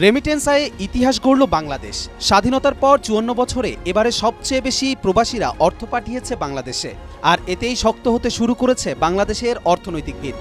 Remittance আয়ে ইতিহাস গড়ল বাংলাদেশ। স্বাধীনতার পর ৫৪ বছরে এবারে সবচেয়ে বেশি প্রবাসীরা অর্থ পাঠিয়েছে বাংলাদেশে, আর এতেই শক্ত হতে শুরু করেছে বাংলাদেশের অর্থনৈতিক ভিত।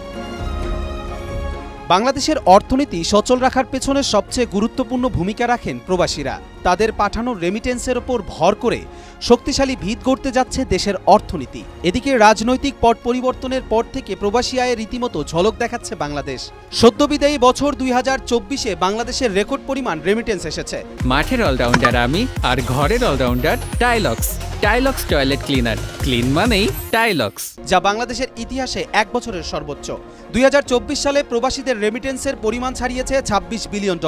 বাংলাদেশের অর্থনীতি সচল রাখার পেছনে সবচেয়ে গুরুত্বপূর্ণ ভূমিকা রাখেন প্রবাসীরা। তাদের পাঠানো রেমিটেন্সের ওপর ভর করে শক্তিশালী ভিত গড়তে যাচ্ছে দেশের অর্থনীতি। এদিকে রাজনৈতিক পট পরিবর্তনের পর থেকে প্রবাসী আয়ে রীতিমতো ঝলক দেখাচ্ছে বাংলাদেশ। সদ্যবিদায়ী বছর ২০২৪-এ বাংলাদেশের রেকর্ড পরিমাণ রেমিটেন্স এসেছে। মাঠের অলরাউন্ডার আমি, আর ঘরের all rounder Tilex. Tilex toilet cleaner, clean মানেই টাইলক্স, যা বাংলাদেশের ইতিহাসে এক বছরের সর্বোচ্চ। ২০২৪ সালে প্রবাসীদের রেমিটেন্সের পরিমাণ ছাড়িয়েছে $২৬ বিলিয়ন।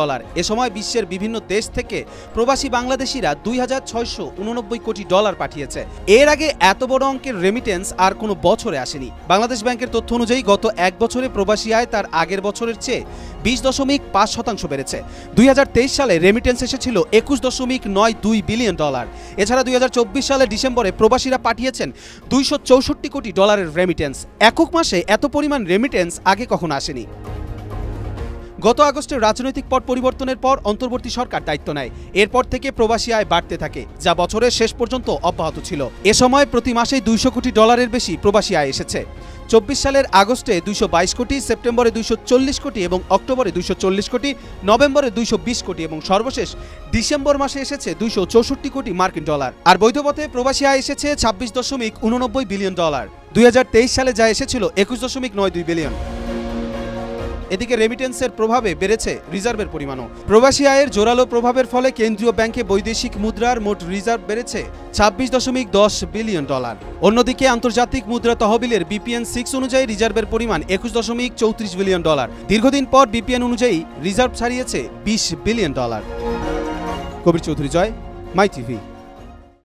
এ সময় বিশ্বের বিভিন্ন দেশ থেকে প্রবাসী বাংলাদেশিরা $২,৬৮৯ কোটি পাঠিয়েছে। এর আগে এত বড় অঙ্কের রেমিটেন্স আর কোনো বছরে আসেনি। বাংলাদেশ ব্যাংকের তথ্য অনুযায়ী গত এক বছরে প্রবাসী আয় তার আগের বছরের চেয়ে ২০.৫% বেড়েছে। ২০২৩ সালে রেমিটেন্স এসেছিল $২১.৯২ বিলিয়ন। এছাড়া ২০২৪ সালে ডিসেম্বরে প্রবাসীরা পাঠিয়েছেন $২৬৪ কোটি রেমিটেন্স। একক মাসে এত পরিমাণ রেমিটেন্স আগে কখনো আসেনি। গত আগস্টে রাজনৈতিক পট পরিবর্তনের পর অন্তর্বর্তী সরকার দায়িত্ব নেয়। এরপর থেকে প্রবাসী আয় বাড়তে থাকে, যা বছরের শেষ পর্যন্ত অব্যাহত ছিল। এ সময় প্রতি মাসেই $২০০ কোটি বেশি প্রবাসী আয় এসেছে। ২৪ সালের আগস্টে ২২২ কোটি, সেপ্টেম্বরে ২৪০ কোটি এবং অক্টোবরে ২৪০ কোটি, নভেম্বরে ২২০ কোটি এবং সর্বশেষ ডিসেম্বর মাসে এসেছে $২৬৪ কোটি মার্কিন ডলার। আর বৈধ পথে প্রবাসী আয় এসেছে $২৬.৮৯ বিলিয়ন। ২০২৩ সালে যা এসেছিল $২১.৯২ বিলিয়ন। এদিকে রেমিটেন্সের প্রভাবে বেড়েছে রিজার্ভের পরিমাণও। প্রবাসী আয়ের জোরালো প্রভাবের ফলে কেন্দ্রীয় ব্যাংকে বৈদেশিক মুদ্রার মোট রিজার্ভ বেড়েছে $২৬.১০ বিলিয়ন। অন্যদিকে আন্তর্জাতিক মুদ্রা তহবিলের BPN-6 অনুযায়ী রিজার্ভের পরিমাণ $২১.৩৪ বিলিয়ন। দীর্ঘদিন পর BPN অনুযায়ী রিজার্ভ ছাড়িয়েছে $২০ বিলিয়ন। কবির চৌধুরী জয়, মাই টিভি।